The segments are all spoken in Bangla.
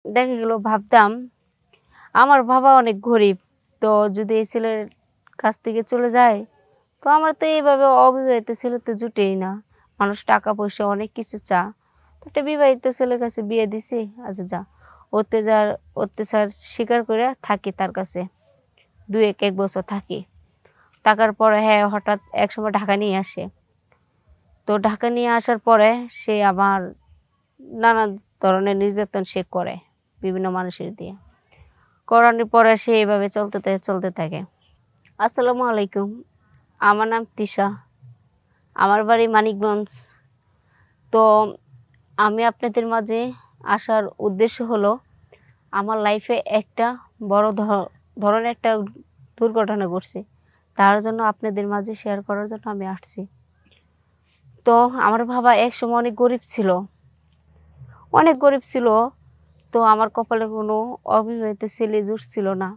দেখা গেল ভাবতাম আমার বাবা অনেক গরিব। তো যদি এই ছেলের কাছ থেকে চলে যায়, তো আমার তো এইভাবে অবিবাহিত ছেলে তো জুটেই না। মানুষ টাকা পয়সা অনেক কিছু তো একটা বিবাহিত ছেলের কাছে বিয়ে দিছি। আচ্ছা যা, অত্যাচার অত্যাচার স্বীকার করে থাকি তার কাছে, এক বছর থাকি। থাকার পরে হ্যাঁ, হঠাৎ একসময় ঢাকা নিয়ে আসে। তো ঢাকা নিয়ে আসার পরে সে আমার নানা ধরনের নির্যাতন সে করে বিভিন্ন মানুষের দিয়ে। করানোর পরে সে এভাবে চলতে থাকে। আসসালামু আলাইকুম, আমার নাম তিশা, আমার বাড়ি মানিকগঞ্জ। তো আমি আপনাদের মাঝে আসার উদ্দেশ্য হলো, আমার লাইফে একটা বড় ধরনের একটা দুর্ঘটনা ঘটছে, তার জন্য আপনাদের মাঝে শেয়ার করার জন্য আমি আসছি। তো আমার বাবা একসময় অনেক গরিব ছিল। তো আমার কপালে কোনো অবিবাহিত ছেলে জুটছিল না।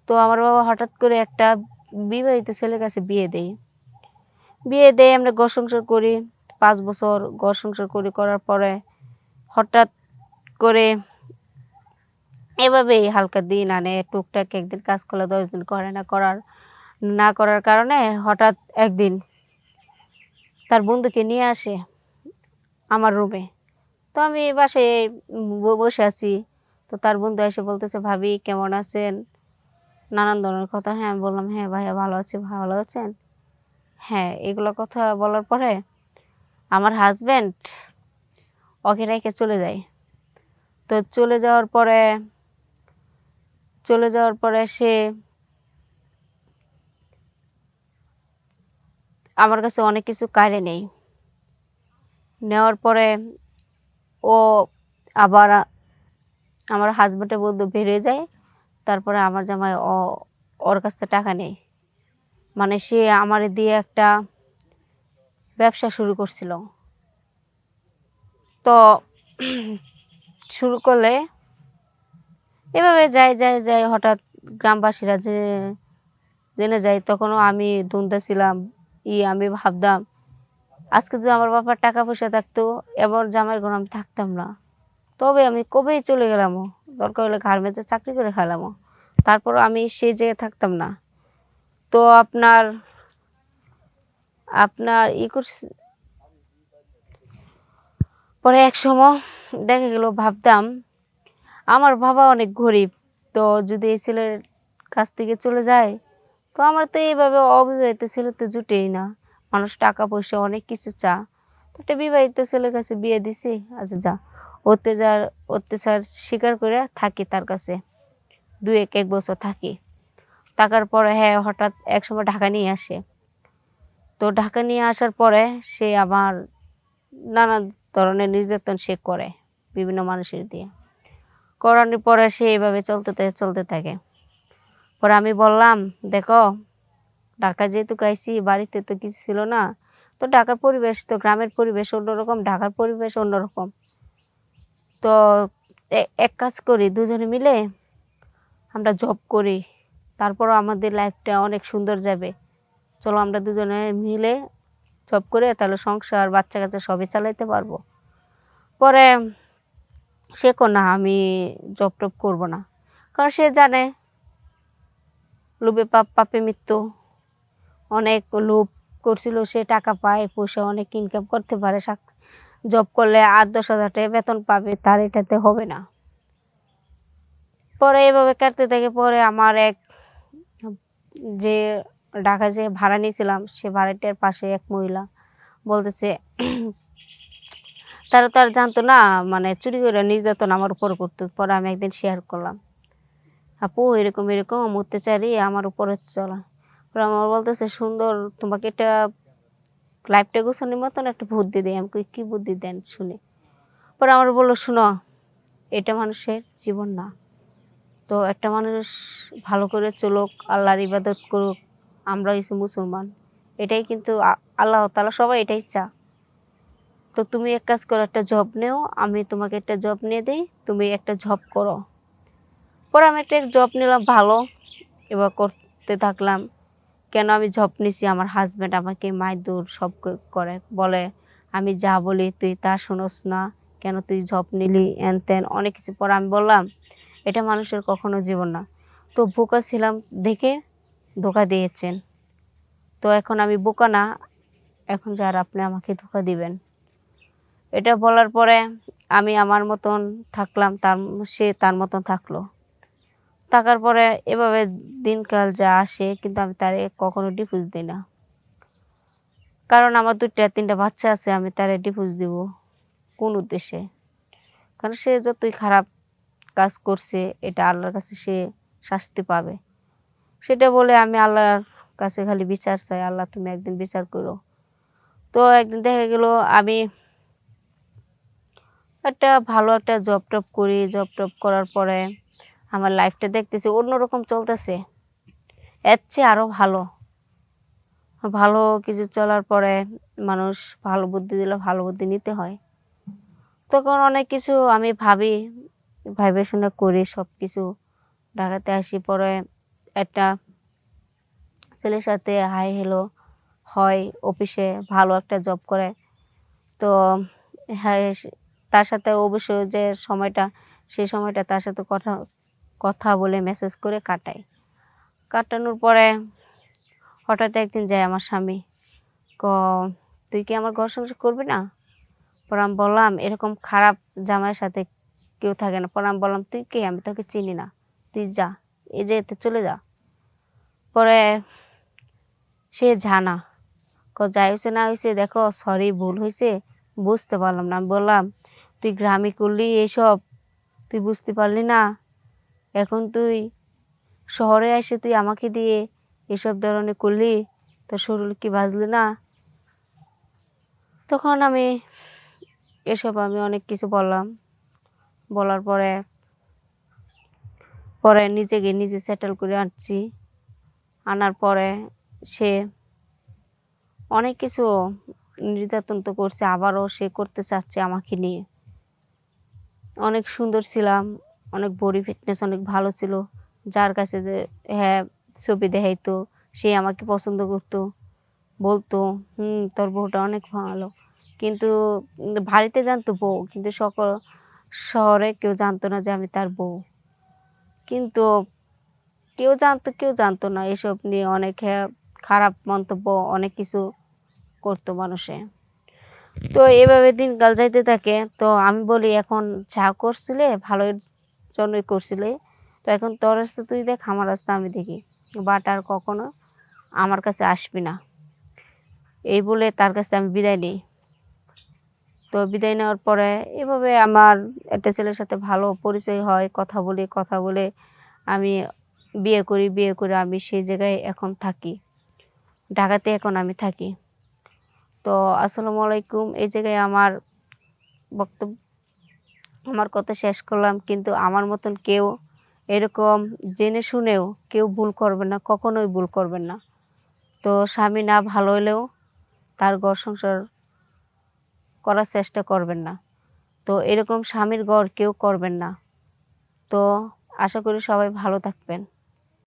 তো আমার বাবা হঠাৎ করে একটা বিবাহিত ছেলের কাছে বিয়ে দেয় আমরা ঘর সংসার করি। 5 বছর ঘর সংসার করার পরে হঠাৎ করে এভাবেই হালকা দিন আনে, টুকটাক একদিন কাজ করলে 10 দিন করে না করার কারণে হঠাৎ একদিন তার বন্ধুকে নিয়ে আসে আমার রুমে। তো আমি বাসায় বসে আছি। তো তার বন্ধু এসে বলতেছে, ভাবি কেমন আছেন, নানান ধরনের কথা। হ্যাঁ, আমি বললাম হ্যাঁ ভাইয়া ভালো আছি, ভালো আছেন? হ্যাঁ, এগুলো কথা বলার পরে আমার হাজবেন্ড ওকে রেখে চলে যায়। তো চলে যাওয়ার পরে সে আমার কাছে অনেক কিছু কাড়ে নেওয়ার পরে ও আবার আমার হাজবেন্ডের বন্ধু বেরিয়ে যায়। তারপরে আমার জামাই ওর কাছ থেকে টাকা নেয়। মানে সে আমার দিয়ে একটা ব্যবসা শুরু করছিল। তো শুরু করলে এভাবে যাই হঠাৎ গ্রামবাসীরা জেনে যায়। তখনও আমি ধুন্দা ছিলাম। আমি ভাবতাম আজকে যদি আমার বাবার টাকা পয়সা থাকতো, এবার জামাইয়ের ঘরে আমি থাকতাম না। তবে আমি কবেই চলে গেলাম, দরকার হলে গার্মেন্টসে চাকরি করে খেলাম, তারপর আমি সেই জায়গায় থাকতাম না। তো আপনার আপনার করছি। পরে এক সময় দেখা গেল ভাবতাম আমার বাবা অনেক গরিব। তো যদি এই ছেলের কাছ থেকে চলে যায়, তো আমার তো এইভাবে অবিবাহিত ছেলে তো জুটেই না। মানুষ টাকা পয়সা অনেক কিছু তো একটা বিবাহিত ছেলের কাছে বিয়ে দিছি। আচ্ছা যা, অত্যাচার অত্যাচার স্বীকার করে থাকি তার কাছে, এক বছর থাকি। থাকার পরে হ্যাঁ, হঠাৎ একসময় ঢাকা নিয়ে আসে। তো ঢাকা নিয়ে আসার পরে সে আমার নানা ধরনের নির্যাতন সে করে বিভিন্ন মানুষের দিয়ে। করানোর পরে সে এভাবে চলতে থাকে। পরে আমি বললাম, দেখো, ঢাকা যেহেতু গাইছি, বাড়িতে তো কিছু ছিল না। তো ঢাকার পরিবেশ তো, গ্রামের পরিবেশ অন্যরকম, ঢাকার পরিবেশ অন্যরকম। তো এক কাজ করি, দুজনে মিলে আমরা জব করি, তারপরও আমাদের লাইফটা অনেক সুন্দর যাবে। চলো আমরা দুজনে মিলে জব করে তাহলে সংসার বাচ্চা কাচ্চা সবই চালাইতে পারবো। পরে সে না, আমি জব টব করবো না। কারণ সে জানে লোভে পাপে মৃত্যু। অনেক লোভ করছিল, সে টাকা পায়, পয়সা অনেক ইনকাম করতে পারে, জব করলে 8-10 হাজার টাকা বেতন পাবে, তার এটাতে হবে না। পরে এভাবে কাটতে থাকে। পরে আমার যে ঢাকা যে ভাড়া নিয়েছিলাম, সে ভাড়াটার পাশে এক মহিলা বলতেছে, তারা তো আর জানতো না, মানে চুরি করে নির্যাতন আমার উপর করতো। পরে আমি একদিন শেয়ার করলাম, আপু এরকম এরকম অত্যাচারী আমার উপরে চলা। পরে আমার বলতেছে, সুন্দর, তোমাকে এটা লাইফটা গোছানোর মতন একটা বুদ্ধি দেয়। আমি কই, কি বুদ্ধি দেন শুনে? পরে আমার বললো, শুনো, এটা মানুষের জীবন না। তো একটা মানুষ ভালো করে চলুক, আল্লাহর ইবাদত করুক, আমরা হইছি মুসলমান, এটাই কিন্তু আল্লাহ তাআলা সবাই এটাই তো তুমি এক কাজ করো, একটা জব নেও, আমি তোমাকে একটা জব নিয়ে দিই, তুমি একটা জব করো। পরে আমি একটা জব নিলাম ভালো, এবার করতে থাকলাম। কেন আমি জব নিছি, আমার হাজব্যান্ড আমাকে মারধর সব করে, বলে আমি যা বলি তুই তা শুনোস না, কেন তুই জব নিলি, এন তেন অনেক কিছু। পরে আমি বললাম এটা মানুষের কখনো জীবন না। তো বোকা ছিলাম দেখে ধোকা দিয়েছেন। তো এখন আমি বোকা না, এখন যার আপনি আমাকে ধোকা দিবেন। এটা বলার পরে আমি আমার মতন থাকলাম, সে তার মতন থাকলো। থাকার পরে এভাবে দিনকাল যা আসে, কিন্তু আমি তারে কখনো ডিভোর্স দিই না। কারণ আমার 2-3টা বাচ্চা আছে, আমি তারে ডিভোর্স দিব কোন উদ্দেশ্যে? কারণ সে যতই খারাপ কাজ করছে, এটা আল্লাহর কাছে সে শাস্তি পাবে। সেটা বলে আমি আল্লাহর কাছে খালি বিচার চাই, আল্লাহ তুমি একদিন বিচার করো। তো একদিন দেখা গেল আমি ভালো একটা জব টব করি। জব টব করার পরে আমার লাইফটা দেখতেছি অন্যরকম চলতেছে, এর চেয়ে আরো ভালো ভালো কিছু চলার পরে মানুষ ভালো বুদ্ধি দিলে ভালো বুদ্ধি নিতে হয়। তখন অনেক কিছু আমি ভাবি, ভাইবে শুনে করি সব কিছু। ঢাকাতে আসি, পরে একটা ছেলের সাথে হাই হেলো হয় অফিসে, ভালো একটা জব করে। তো হ্যাঁ, তার সাথে অবশ্যই যে সময়টা, সেই সময়টা তার সাথে কথা কথা বলে মেসেজ করে কাটাই। কাটানোর পরে হঠাৎ একদিন যায় আমার স্বামী, ক তুই কি আমার ঘর সংসার করবি না? পরে আমি বললাম এরকম খারাপ জামাইয়ের সাথে কেউ থাকে না। পরে আমি বললাম তুই কে? আমি তোকে চিনি না, তুই যা, এই যে এতে চলে যা। পরে সে জানা যাই হয়েছে না হয়েছে দেখো, সরি ভুল হয়েছে, বুঝতে পারলাম না। আমি বললাম তুই গ্রামে করলি এইসব, তুই বুঝতে পারলি না? এখন তুই শহরে এসে তুই আমাকে দিয়ে এসব ধরনের করলি, তোর শরীর কি বাজলি না? তখন আমি অনেক কিছু বললাম। বলার পরে পরে নিজেকে নিজে সেটেল করে আনছি। আনার পরে সে অনেক কিছু নির্যাতন তো করছে, আবারও সে করতে চাচ্ছে আমাকে নিয়ে। অনেক সুন্দর ছিলাম, অনেক বডি ফিটনেস অনেক ভালো ছিল। যার কাছে যে হ্যাঁ ছবি দেখাইতো, সে আমাকে পছন্দ করতো, বলতো তোর বউটা অনেক ভালো। কিন্তু বাড়িতে জানতো বউ, কিন্তু শহরে কেউ জানতো না যে আমি তার বউ। কিন্তু কেউ জানতো না, এসব নিয়ে অনেক খারাপ মন্তব্য অনেক কিছু করতো মানুষে। তো এভাবে দিনকাল যাইতে থাকে। তো আমি বলি এখন যা করছিলে ভালোর জন্যই করছিলে, তো এখন তোর রাস্তা তুই দেখ, আমার রাস্তা আমি দেখি, বাট আর কখনো আমার কাছে আসবি না। এই বলে তার কাছে আমি বিদায় নিই। তো বিদায় নেওয়ার পরে এভাবে আমার একটা ছেলের সাথে ভালো পরিচয় হয়, কথা বলে আমি বিয়ে করে আমি সেই জায়গায় এখন থাকি, ঢাকাতে এখন আমি থাকি। তো আসসালামু আলাইকুম, এই জায়গায় আমার বক্তব্য, আমার কথা শেষ করলাম। কিন্তু আমার মতন কেউ এরকম জেনে শুনেও কেউ ভুল করবেন না, কখনোই ভুল করবেন না। তো স্বামী না ভালো হলেও তার ঘর সংসার করার চেষ্টা করবেন না। তো এরকম স্বামীর ঘর কেউ করবেন না। তো আশা করি সবাই ভালো থাকবেন।